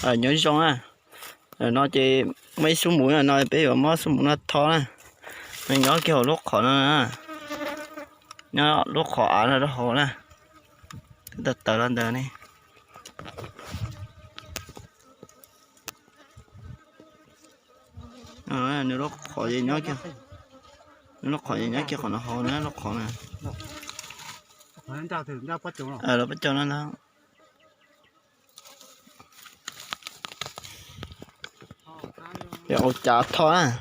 nhớ xong á. Rồi nó chỉ mấy số mũi là nó bây giờ mới số mũi nó to nè. Mình nhớ kiểu lúc khó nó nè. Nhớ lúc khó là nó khó nè. Từ từ lên từ này. Nếu lúc khó gì nhớ kia. Nếu lúc khó gì nhớ kia còn nó khó nữa, lúc khó nè. Nó bắt cho nó đó. Ồ chả thôi à.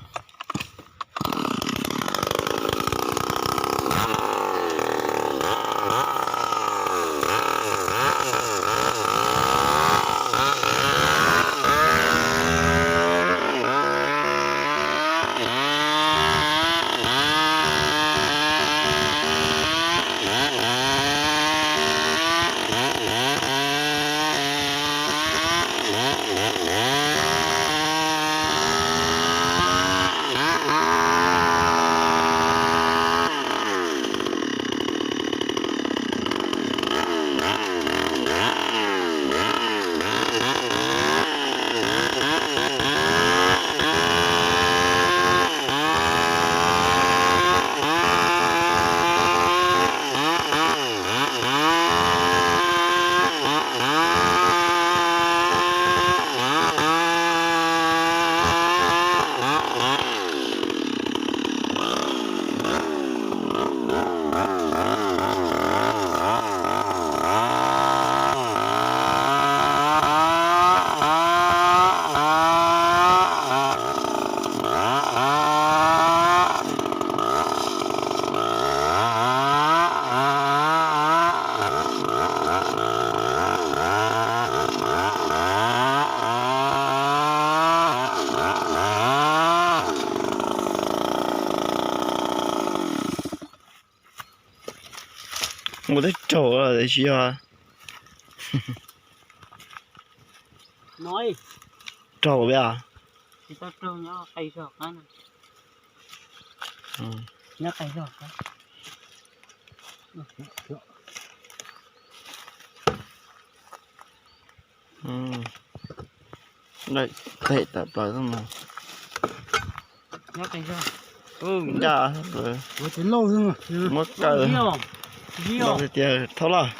Một cái chỗ ở đấy chứ à. Nói Chỗ bây à. thì tao trông nhá cây giọt cái này. Nhá cây giọt cái. Đây, thấy tập vào xong nào. Nhá cây giọt. Dạ rồi. Ủa chỉ lâu thôi mà. Mất cờ. Nhiều. Đâu thì tiền thâu là.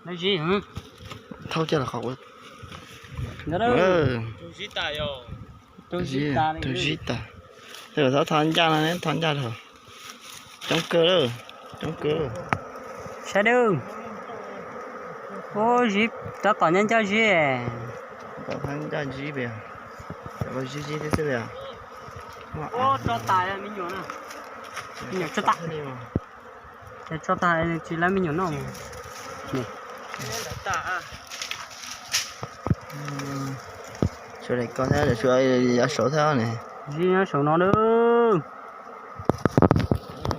Nói gì hả? Thâu chưa là khóc ấy. Đó đâu. Tôi giết ta rồi. Tôi giết ta. Rồi thâu thoáng ra này, thoáng ra rồi. Trong cơ đâu. Trong cơ. Sao đâu? Ô giết, tao còn nhân cho gì? Tao thoáng ra gì vậy? Tao gì thế thế vậy? Ô cho tài là mình nhổ nè. Mình nhổ cho tài. Để cho tài chỉ là mình nhổ nó. Nè. Chỗ này có thế để chỗ ấy giá số theo này. Gì nó số nó đâu?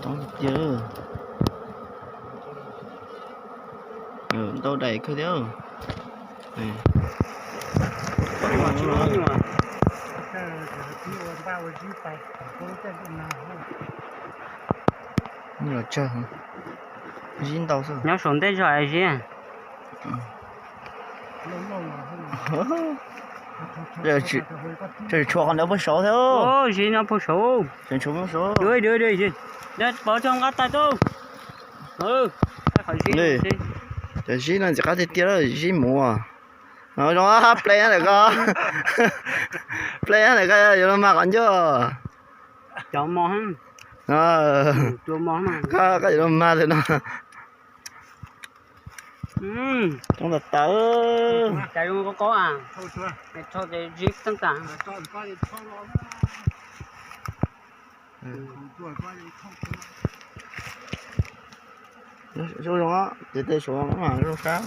Không chưa. Đâu đầy cơ theo. Này. Như là chơi hả? Dính đâu sao? Nhớ xuống đây rồi gì? Đây cho con đâu có số thế. Ô gì nó có số? Trên số không số. Đưa gì? Để bỏ trong gắt tay tôi. Khỏi gì. Để gì là chỉ có thể tiếc là gì mua. Nó play này cơ. Play này cơ giờ nó mặc ăn chưa? Cho món. Cho món mà. Cái gì nó mà thế nó. Trong là tớ. Cái luôn có à? Để cho để giết tất cả. Số đó, để số nó mà số khác.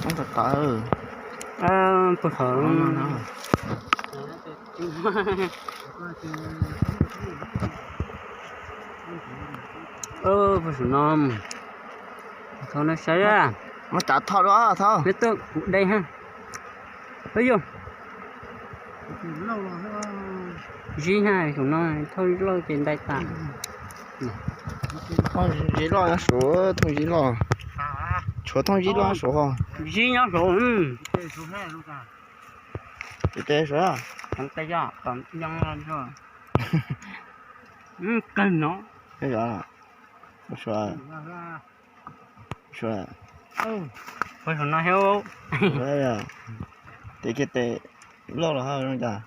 Trong là tớ. Phụ thượng. Phụ thượng non. Thôi nó sẽ ra. Nó chả thọ đó thôi. Biết tượng đây ha. Thấy chưa? Gì hai chúng nó thôi lâu trên đây ta. Thôi gì lo số thôi gì lo. chỗ thông gì lo số hả gì nhá số cái tên số à thằng tay ra thằng nhang lên rồi cân nó cái gì à số à số à phải thằng nó heo đấy à thì cái tên lâu rồi ha chúng ta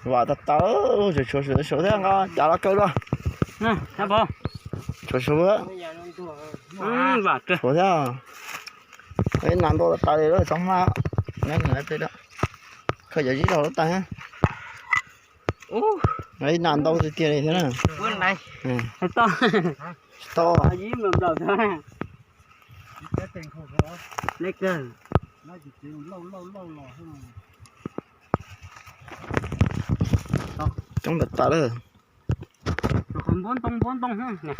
và ta tớ số thế không chả là câu đó nè thấy không số á và cơ số thế à cái nạn đô là ta đây đó xong mà nghe người tới đó khởi giờ gì đâu đó ta ha đấy nạn đô thì tiền này thế nào bên này to to gì mà đầu thôi lấy cơ nó chỉ lâu rồi trong đất ta đó còn bốn tông ha nè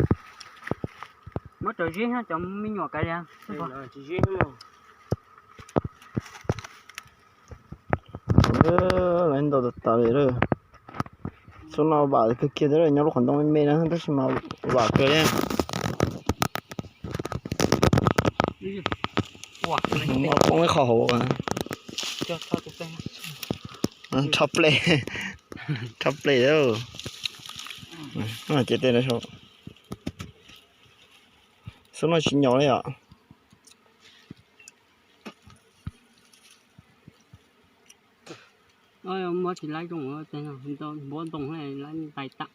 mới trời riêng ha chồng mình nhỏ cái ra chỉ riêng lên đầu đất ta đấy rồi số nào bảo cái kia đấy là nhau lúc còn đông mê nữa tất mà bảo cái đấy wow nó cũng cái khẩu à cho tụi em top play đâu à chết tên nó số nó chỉ nhỏ đấy ạ ơi ông mới chỉ lấy trong ở tên nào hình tôi bốn tông này lấy tay tặng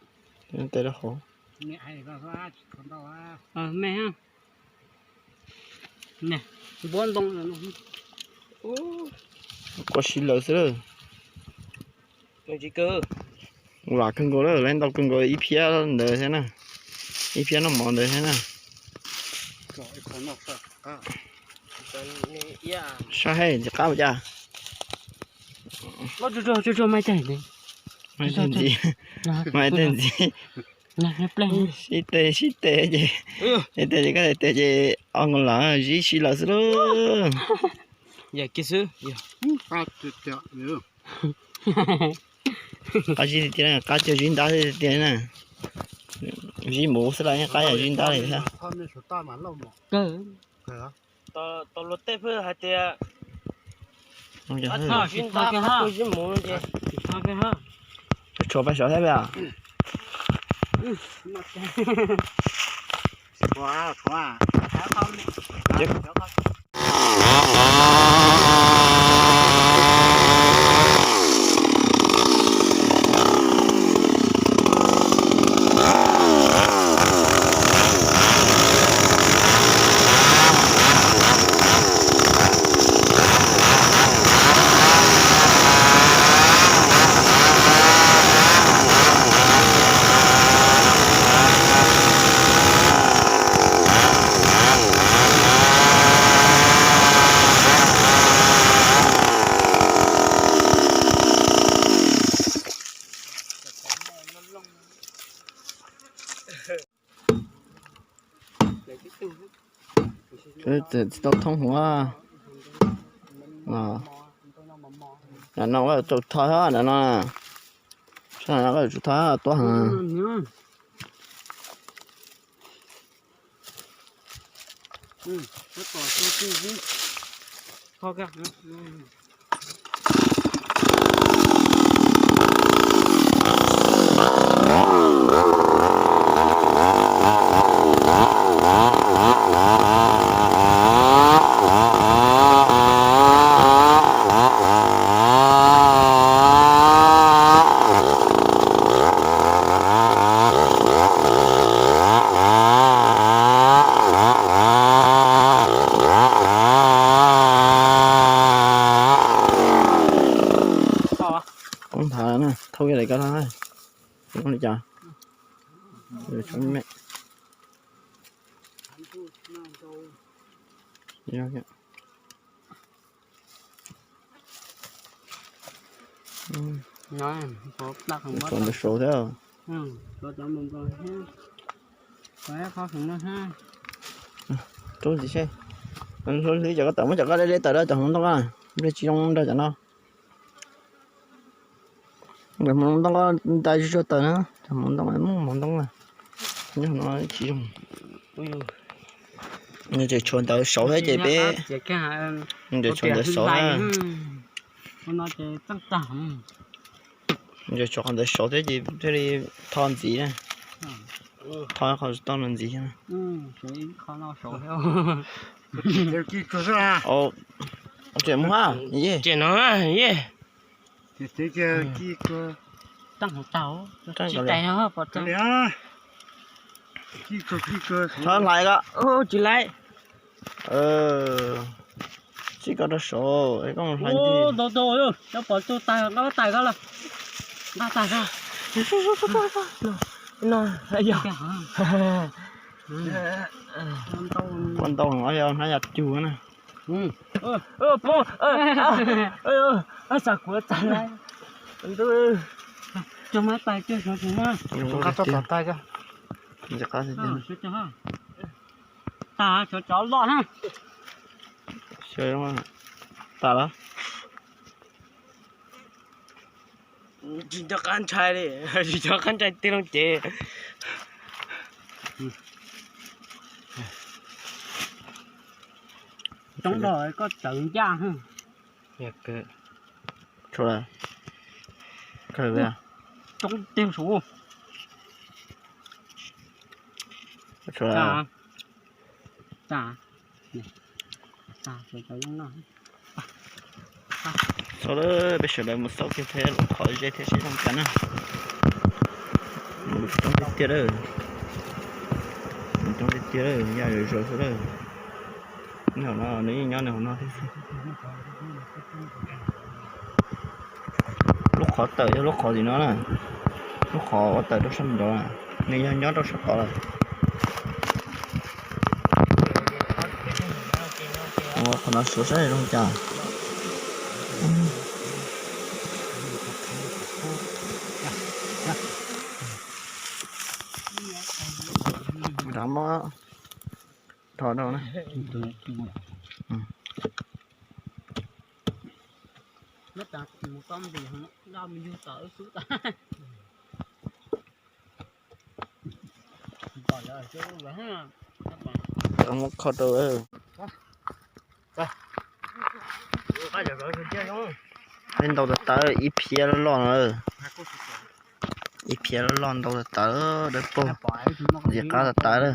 tên nó khổ mẹ hay là còn đâu mẹ ha nè bốn tông là nó có xí lợn rồi tôi chỉ cơ là cưng cô đó lên đầu cưng cô ít phía đời thế nào ít phía nó mòn đời thế nào sao hay cá bây giờ cho mai tên đi mai tên gì mai tên gì nè play xí tê gì tê cái tê gì ông là gì xí lợn rồi dạ kia sư cá gì thì này cá chơi chuyên đá thì tiền này gì mổ sẽ là những cái chuyên đá này sao cơ tao lột tép hơi hạt tiền không giờ ha chuyên ta cái ha tôi chỉ muốn chứ cái ha cho phải sợ thế bây giờ quá cái tao thông hóa là nó có chụp thôi hết là nó sao nó có chụp thôi to hàng rất là khó khăn không thả nè thôi cái này cái thôi không được chưa rồi chúng mẹ dạ dạ nói có đặt không mất còn được số thế à có cho mình rồi ha có khó khăn đó ha trốn gì xe trốn đi cho cái tàu mới cho cái đây tàu đó tàu không đâu à đây chỉ trong đây cho nó Rồi muốn tông có tay cho tờ nữa, muốn tông muốn tông à, nhưng nó chỉ dùng, như chỉ chuồn tờ sáu thế chị bé, chỉ cái như chỉ chuồn tờ sáu á, nó chỉ tăng tạm, như chuồn tờ sáu thế chị thế đi thon gì á, thon không tông làm gì á, chỉ khó nó sáu theo, ồ, chuyện mua ha, gì, chuyện nó à yeah tăng hậu tàu, Tăng chỉ cả tay nó bỏ tăng, thon lại đó, ô chị lại chỉ có đó số, cái con hành ô gì, đồ đồ rồi, nó bỏ cho tay nó tay ra là, nó tay ra, nó ai giờ cái hả, con tàu nói cho nó giặt chùa nè, bố sao của tay lại tôi cho mấy tay chưa cho chúng nó, dùng cái tàu tay cho, giờ có gì cho ha, ta cho chó lọt ha. chơi đúng không, ta đó, chỉ cho con trai đi chỉ cho con trai tiêu long chị Trong đó có trận gia ha. cái chỗ này, cái gì à, Trong tiêu số. chỗ này, Dạ. Dạ. Dạ, phải cho nó. sau đó bây giờ là một số cái thế khỏi dây thế sẽ không cắn à, một trong cái tiết rồi, một trong cái tiết rồi, nhà rồi sau đó, nào nó nếu như nhau nào nó thế lúc khó tới lúc khó gì nó là lúc khó tới lúc xăm đó là nếu nhau nhớ đâu sẽ có rồi, còn nó sửa sai không chả, đám đó thọ đâu này, Nó đặt một con gì không nó mình vô tới xuống ta. Còn là chỗ vậy ha. không có khó đâu, ai giờ rồi chơi không lên đầu tới ít phía nó lon rồi, ít phía nó lon đầu tới để po, giờ cá tới rồi,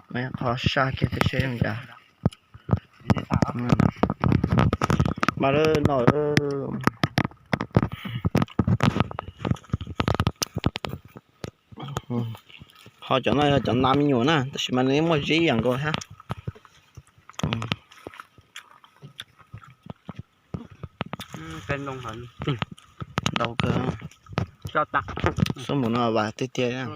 mấy khó xa kia thì chơi không chả, mà nó họ chọn này chọn nam nhiều nè, mà nếu mà dễ dàng rồi ha, Tên đông hận. đâu cơ, Cho tặng. số một nó vài tê tê nha.